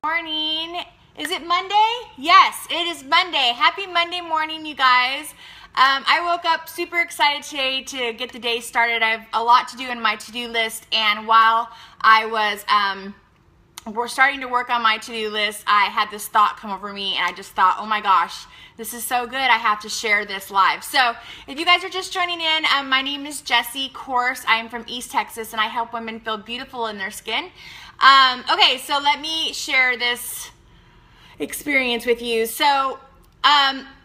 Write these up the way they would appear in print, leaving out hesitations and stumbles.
Morning. Is it Monday? Yes, it is Monday. Happy Monday morning, you guys. I woke up super excited today to get the day started. I have a lot to do in my to-do list, and while I was we're starting to work on my to-do list, I had this thought come over me, and I just thought, oh my gosh, this is so good, I have to share this live. So if you guys are just joining in, my name is Jessie Course. I am from East Texas, and I help women feel beautiful in their skin. Okay, so let me share this experience with you. So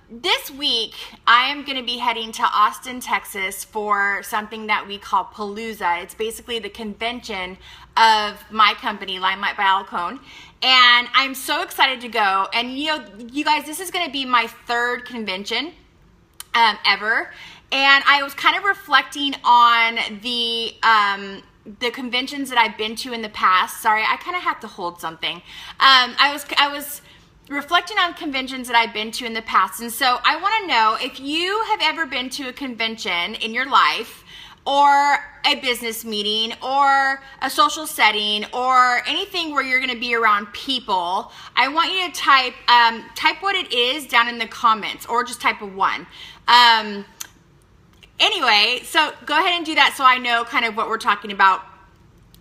this week, I am going to be heading to Austin, Texas for something that we call Palooza. It's basically the convention of my company, Limelight by Alcone. And I'm so excited to go. And you know, you guys, this is going to be my third convention ever. And I was kind of reflecting on the conventions that I've been to in the past. Sorry, I kind of have to hold something. I was reflecting on conventions that I've been to in the past. And so I want to know if you have ever been to a convention in your life, or a business meeting, or a social setting, or anything where you're going to be around people. I want you to type what it is down in the comments, or just type a 1. Anyway, so go ahead and do that so I know kind of what we're talking about.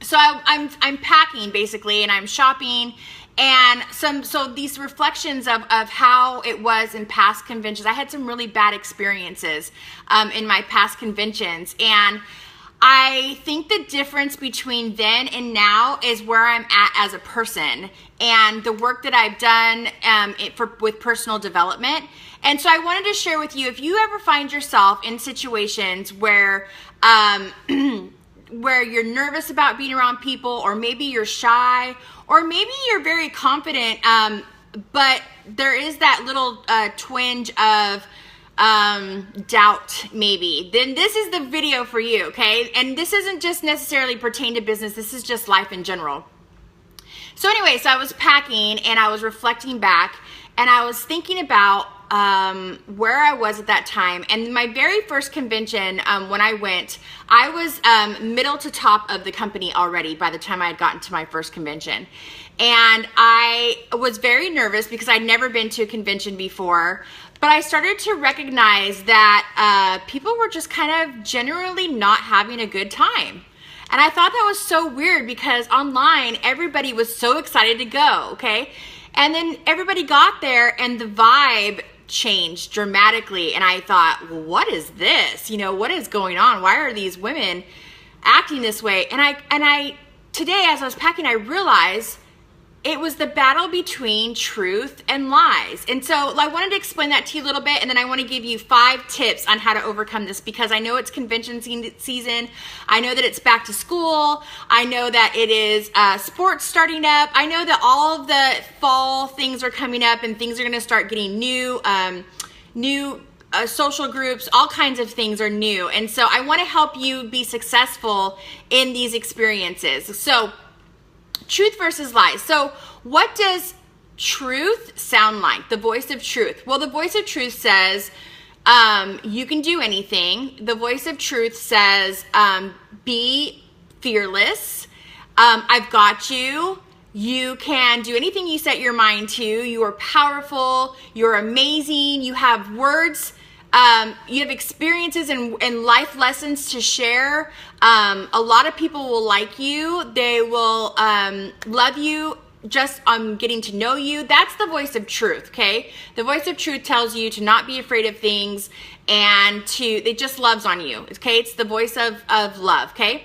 So I'm packing basically, and I'm shopping, and so these reflections of how it was in past conventions. I had some really bad experiences in my past conventions, and I think the difference between then and now is where I'm at as a person and the work that I've done with personal development. And so I wanted to share with you, if you ever find yourself in situations where where you're nervous about being around people, or maybe you're shy, or maybe you're very confident, but there is that little twinge of doubt maybe, then this is the video for you, okay? And this isn't just necessarily pertain to business, this is just life in general. So anyway, so I was packing and I was reflecting back, and I was thinking about where I was at that time. And my very first convention, when I went, I was middle to top of the company already by the time I had gotten to my first convention. And I was very nervous because I'd never been to a convention before, but I started to recognize that people were just kind of generally not having a good time. And I thought that was so weird because online, everybody was so excited to go, okay? And then everybody got there and the vibe changed dramatically, and I thought, well, what is this? You know, what is going on? Why are these women acting this way? And I today, as I was packing, I realized it was the battle between truth and lies. And so I wanted to explain that to you a little bit, and then I want to give you 5 tips on how to overcome this, because I know it's convention season. I know that it's back to school. I know that it is sports starting up. I know that all of the fall things are coming up, and things are going to start getting new, social groups, all kinds of things are new. And so I want to help you be successful in these experiences. So truth versus lies. So what does truth sound like? The voice of truth. Well, the voice of truth says, you can do anything. The voice of truth says, be fearless. I've got you. You can do anything you set your mind to. You are powerful. You're amazing. You have words. You have experiences and life lessons to share. A lot of people will like you. They will love you just getting to know you. That's the voice of truth, okay? The voice of truth tells you to not be afraid of things, and it just loves on you, okay? It's the voice of love, okay?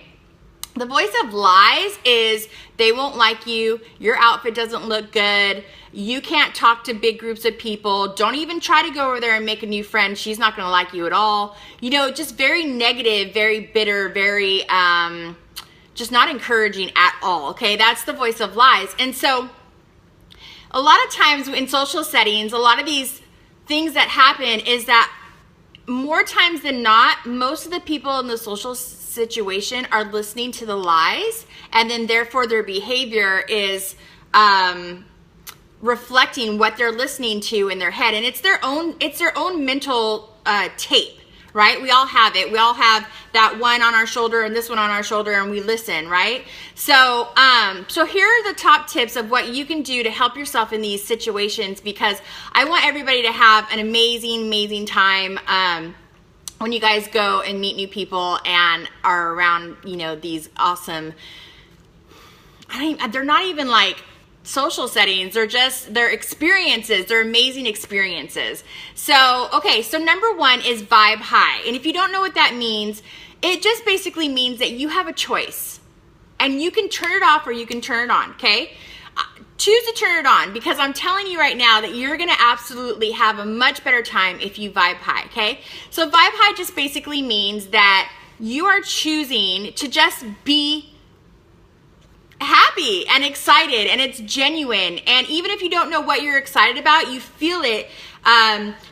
The voice of lies is they won't like you, your outfit doesn't look good, you can't talk to big groups of people, don't even try to go over there and make a new friend, she's not going to like you at all. You know, just very negative, very bitter, very just not encouraging at all, okay? That's the voice of lies. And so a lot of times in social settings, a lot of these things that happen is that more times than not, most of the people in the social situation are listening to the lies, and then therefore their behavior is reflecting what they're listening to in their head, and it's their own mental tape, right? We all have it. We all have that one on our shoulder and this one on our shoulder, and we listen, right? So, so here are the top tips of what you can do to help yourself in these situations, because I want everybody to have an amazing, amazing time when you guys go and meet new people and are around, you know, these awesome, they're not even like social settings, they're experiences, they're amazing experiences. So, okay, so number one is vibe high. And if you don't know what that means, it just basically means that you have a choice. And you can turn it off or you can turn it on, okay? Choose to turn it on, because I'm telling you right now that you're gonna absolutely have a much better time if you vibe high, okay? So vibe high just basically means that you are choosing to just be happy and excited, and it's genuine. And even if you don't know what you're excited about, you feel it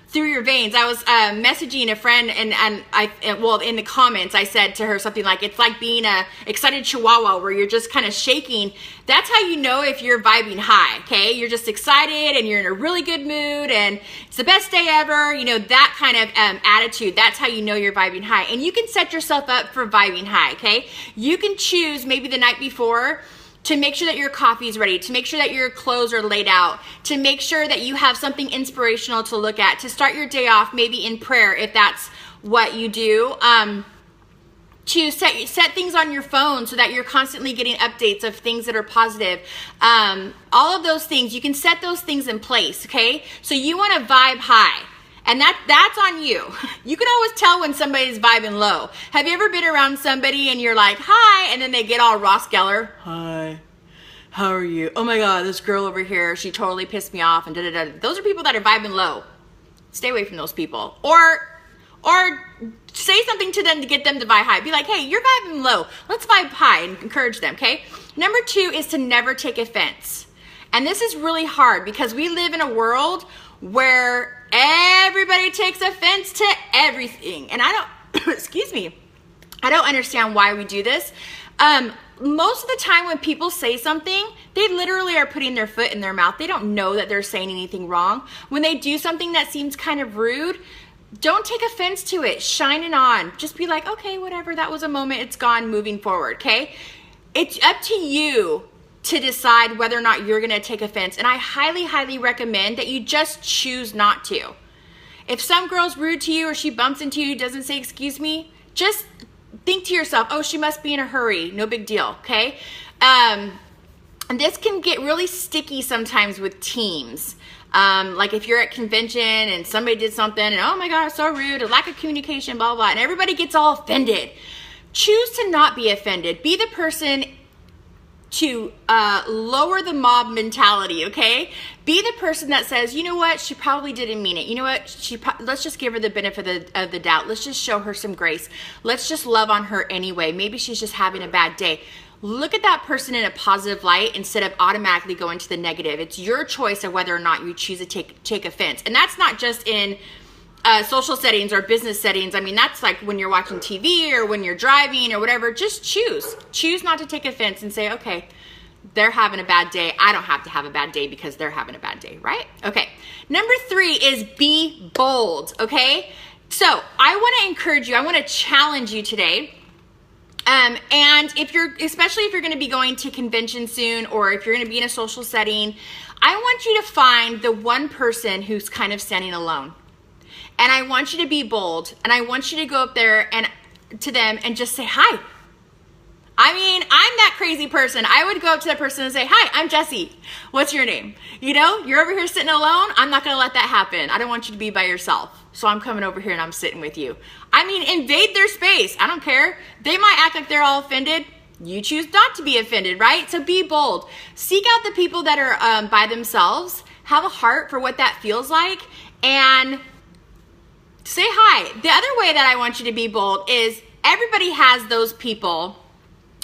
through your veins. I was messaging a friend, and well, in the comments, I said to her something like, it's like being a excited chihuahua where you're just kind of shaking. That's how you know if you're vibing high, okay? You're just excited and you're in a really good mood and it's the best day ever. You know, that kind of attitude, that's how you know you're vibing high. And you can set yourself up for vibing high, okay? You can choose maybe the night before to make sure that your coffee is ready, to make sure that your clothes are laid out, to make sure that you have something inspirational to look at, to start your day off maybe in prayer if that's what you do. To set things on your phone so that you're constantly getting updates of things that are positive. All of those things, you can set those things in place, okay? So you want to vibe high. And that's on you. You can always tell when somebody's vibing low. Have you ever been around somebody and you're like, hi, and then they get all Ross Geller? Hi, how are you? Oh my God, this girl over here, she totally pissed me off, and da-da-da. Those are people that are vibing low. Stay away from those people. Or say something to them to get them to vibe high. Be like, hey, you're vibing low. Let's vibe high, and encourage them, okay? Number two is to never take offense. And this is really hard because we live in a world where everybody takes offense to everything. And I don't, excuse me, I don't understand why we do this. Most of the time when people say something, they literally are putting their foot in their mouth. They don't know that they're saying anything wrong. When they do something that seems kind of rude, don't take offense to it. Shine it on. Just be like, okay, whatever, that was a moment, it's gone, moving forward, okay? It's up to you to decide whether or not you're gonna take offense. And I highly, highly recommend that you just choose not to. If some girl's rude to you or she bumps into you, doesn't say excuse me, just think to yourself, oh, she must be in a hurry, no big deal, okay? And this can get really sticky sometimes with teams. Like if you're at convention and somebody did something and oh my God, so rude, a lack of communication, blah, blah, and everybody gets all offended. Choose to not be offended. Be the person to lower the mob mentality, okay? Be the person that says, you know what, she probably didn't mean it. You know what, let's just give her the benefit of the doubt. Let's just show her some grace. Let's just love on her anyway. Maybe she's just having a bad day. Look at that person in a positive light instead of automatically going to the negative. It's your choice of whether or not you choose to take offense. And that's not just in social settings or business settings. I mean, that's like when you're watching TV or when you're driving or whatever. Just choose not to take offense and say, okay, they're having a bad day. I don't have to have a bad day because they're having a bad day, right? Okay. Number 3 is be bold, okay? So I want to encourage you. I want to challenge you today. And especially if you're going to be going to convention soon, or if you're going to be in a social setting, I want you to find the one person who's kind of standing alone. And I want you to be bold, and I want you to go up there and to them and just say, hi. I mean, I'm that crazy person. I would go up to that person and say, hi, I'm Jessie. What's your name? You know, you're over here sitting alone. I'm not going to let that happen. I don't want you to be by yourself. So I'm coming over here and I'm sitting with you. I mean, invade their space. I don't care. They might act like they're all offended. You choose not to be offended, right? So be bold. Seek out the people that are by themselves. Have a heart for what that feels like. And say hi. The other way that I want you to be bold is everybody has those people,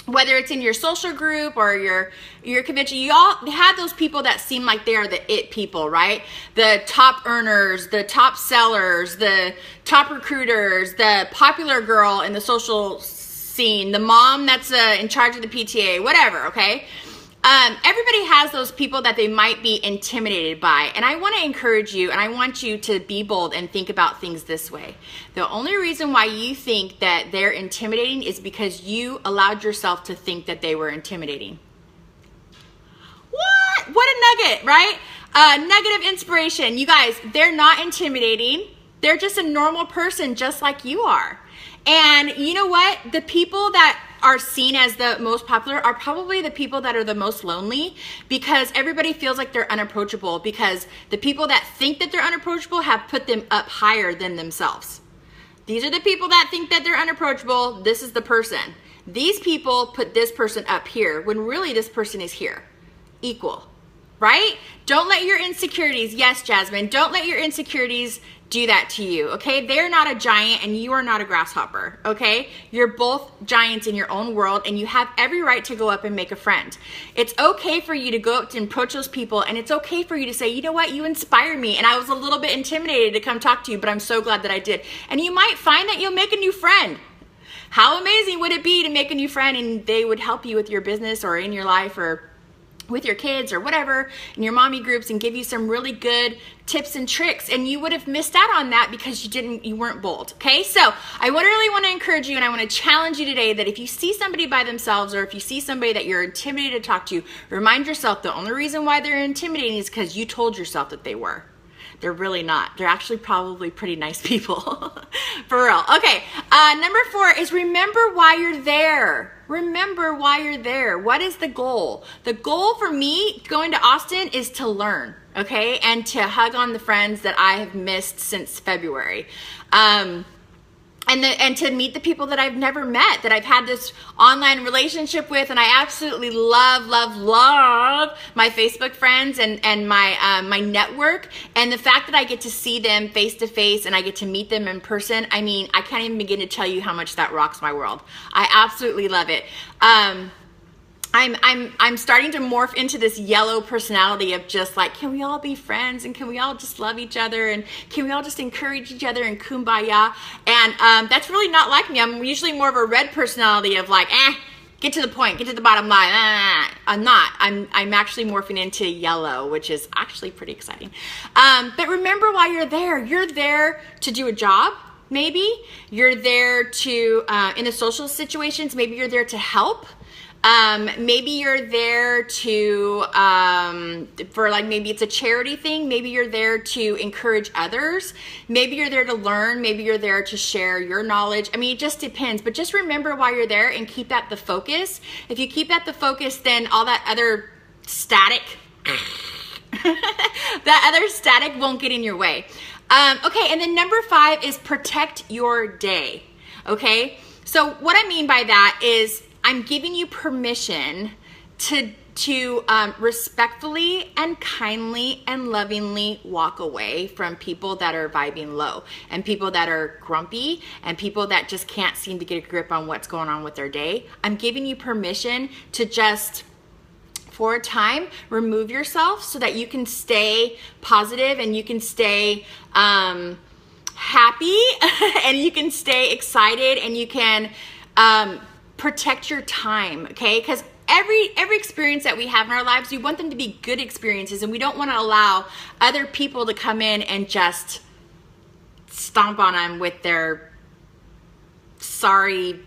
whether it's in your social group or your convention, you all have those people that seem like they are the it people, right? The top earners, the top sellers, the top recruiters, the popular girl in the social scene, the mom that's in charge of the PTA, whatever, okay? everybody has those people that they might be intimidated by. And I want to encourage you, and I want you to be bold and think about things this way. The only reason why you think that they're intimidating is because you allowed yourself to think that they were intimidating. What a nugget, right? Negative inspiration. You guys, they're not intimidating. They're just a normal person just like you are. And you know what? The people that are seen as the most popular are probably the people that are the most lonely, because everybody feels like they're unapproachable, because the people that think that they're unapproachable have put them up higher than themselves. These are the people that think that they're unapproachable. This is the person. These people put this person up here when really this person is here. Equal, right? Don't let your insecurities, yes, Jasmine, don't let your insecurities do that to you, okay? They're not a giant and you are not a grasshopper, okay? You're both giants in your own world, and you have every right to go up and make a friend. It's okay for you to go up and approach those people, and it's okay for you to say, you know what, you inspire me, and I was a little bit intimidated to come talk to you, but I'm so glad that I did. And you might find that you'll make a new friend. How amazing would it be to make a new friend and they would help you with your business or in your life or with your kids or whatever in your mommy groups and give you some really good tips and tricks, and you would have missed out on that because you weren't bold. Okay, so I really want to encourage you, and I want to challenge you today that if you see somebody by themselves, or if you see somebody that you're intimidated to talk to, remind yourself the only reason why they're intimidating is because you told yourself that they were. They're really not. They're actually probably pretty nice people. For real. Okay, number 4 is remember why you're there. Remember why you're there. What is the goal? The goal for me going to Austin is to learn, okay? And to hug on the friends that I have missed since February. And to meet the people that I've never met, that I've had this online relationship with, and I absolutely love my Facebook friends and my network, and the fact that I get to see them face to face and I get to meet them in person. I mean, I can't even begin to tell you how much that rocks my world. I absolutely love it. I'm starting to morph into this yellow personality of just like, can we all be friends, and can we all just love each other, and can we all just encourage each other and kumbaya? And that's really not like me. I'm usually more of a red personality of like, get to the point, get to the bottom line. I'm not. I'm actually morphing into yellow, which is actually pretty exciting. But remember why you're there. You're there to do a job. Maybe you're there to in the social situations. Maybe you're there to help. Maybe you're there to, for like, maybe it's a charity thing. Maybe you're there to encourage others. Maybe you're there to learn. Maybe you're there to share your knowledge. I mean, it just depends, but just remember why you're there and keep that the focus. If you keep that the focus, then all that other static, that other static won't get in your way. Okay. And then number 5 is protect your day. Okay. So what I mean by that is, I'm giving you permission to respectfully and kindly and lovingly walk away from people that are vibing low, and people that are grumpy, and people that just can't seem to get a grip on what's going on with their day. I'm giving you permission to just, for a time, remove yourself so that you can stay positive and you can stay happy and you can stay excited and you can protect your time, okay? Because every experience that we have in our lives, we want them to be good experiences, and we don't want to allow other people to come in and just stomp on them with their sorry,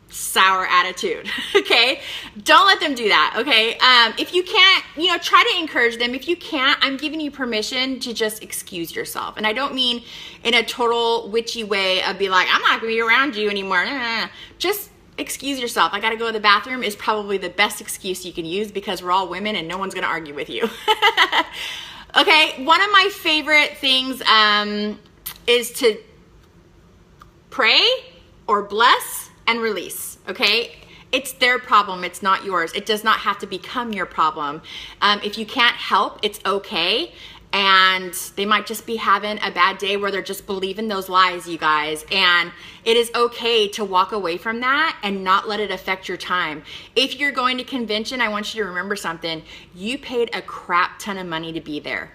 sour attitude, okay? Don't let them do that, okay? If you can't, try to encourage them. If you can't, I'm giving you permission to just excuse yourself. And I don't mean in a total witchy way of be like, I'm not going to be around you anymore. Just excuse yourself. I got to go to the bathroom is probably the best excuse you can use, because we're all women and no one's going to argue with you. Okay, one of my favorite things is to pray or bless and release, okay? It's their problem, it's not yours. It does not have to become your problem. If you can't help, it's okay. And they might just be having a bad day where they're just believing those lies, you guys. And it is okay to walk away from that and not let it affect your time. If you're going to convention, I want you to remember something. You paid a crap ton of money to be there.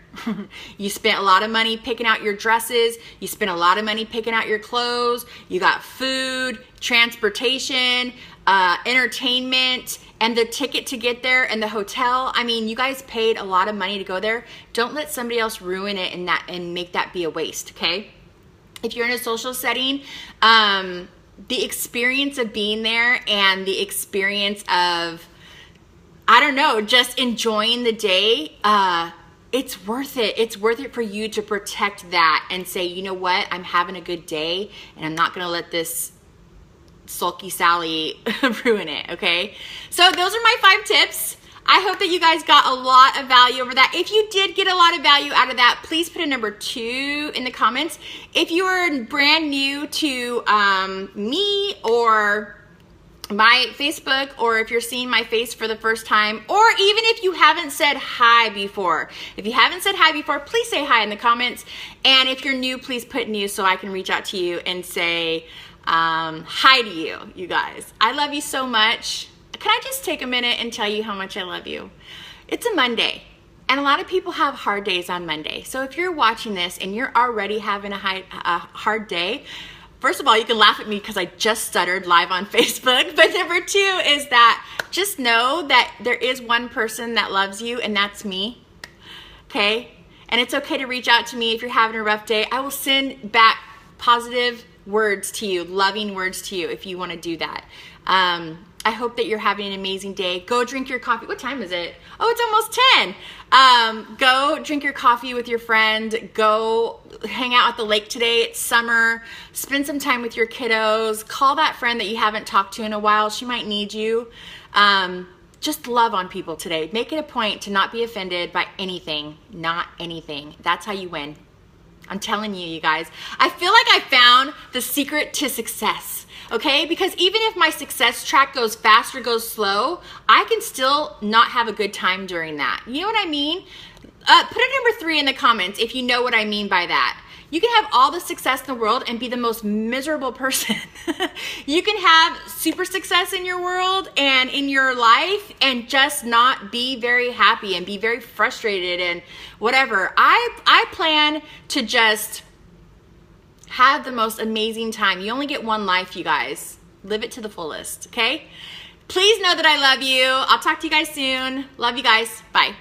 You spent a lot of money picking out your dresses. You spent a lot of money picking out your clothes. You got food, transportation. entertainment, and the ticket to get there and the hotel. I mean, you guys paid a lot of money to go there. Don't let somebody else ruin it and make that be a waste, okay? If you're in a social setting, the experience of being there and the experience of, I don't know, just enjoying the day, it's worth it. It's worth it for you to protect that and say, you know what, I'm having a good day and I'm not going to let this sulky Sally ruin it, okay? So those are my 5 tips. I hope that you guys got a lot of value over that. If you did get a lot of value out of that, please put a number 2 in the comments. If you are brand new to me or my Facebook, or if you're seeing my face for the first time, or even if you haven't said hi before. If you haven't said hi before, please say hi in the comments. And if you're new, please put new so I can reach out to you and say hi to you, you guys. I love you so much. Can I just take a minute and tell you how much I love you? It's a Monday, and a lot of people have hard days on Monday. So if you're watching this and you're already having a hard day, first of all, you can laugh at me because I just stuttered live on Facebook. But number 2 is that just know that there is one person that loves you, and that's me, okay? And it's okay to reach out to me if you're having a rough day. I will send back positive words to you, loving words to you if you want to do that. I hope that you're having an amazing day. Go drink your coffee. What time is it? Oh, it's almost 10. Go drink your coffee with your friend. Go hang out at the lake today. It's summer. Spend some time with your kiddos. Call that friend that you haven't talked to in a while. She might need you. Just love on people today. Make it a point to not be offended by anything. Not anything. That's how you win. I'm telling you, you guys. I feel like I found the secret to success. Okay, because even if my success track goes fast or goes slow, I can still not have a good time during that. You know what I mean? Put a number 3 in the comments if you know what I mean by that. You can have all the success in the world and be the most miserable person. You can have super success in your world and in your life and just not be very happy and be very frustrated and whatever. I plan to just have the most amazing time. You only get one life, you guys. Live it to the fullest, okay? Please know that I love you. I'll talk to you guys soon. Love you guys. Bye.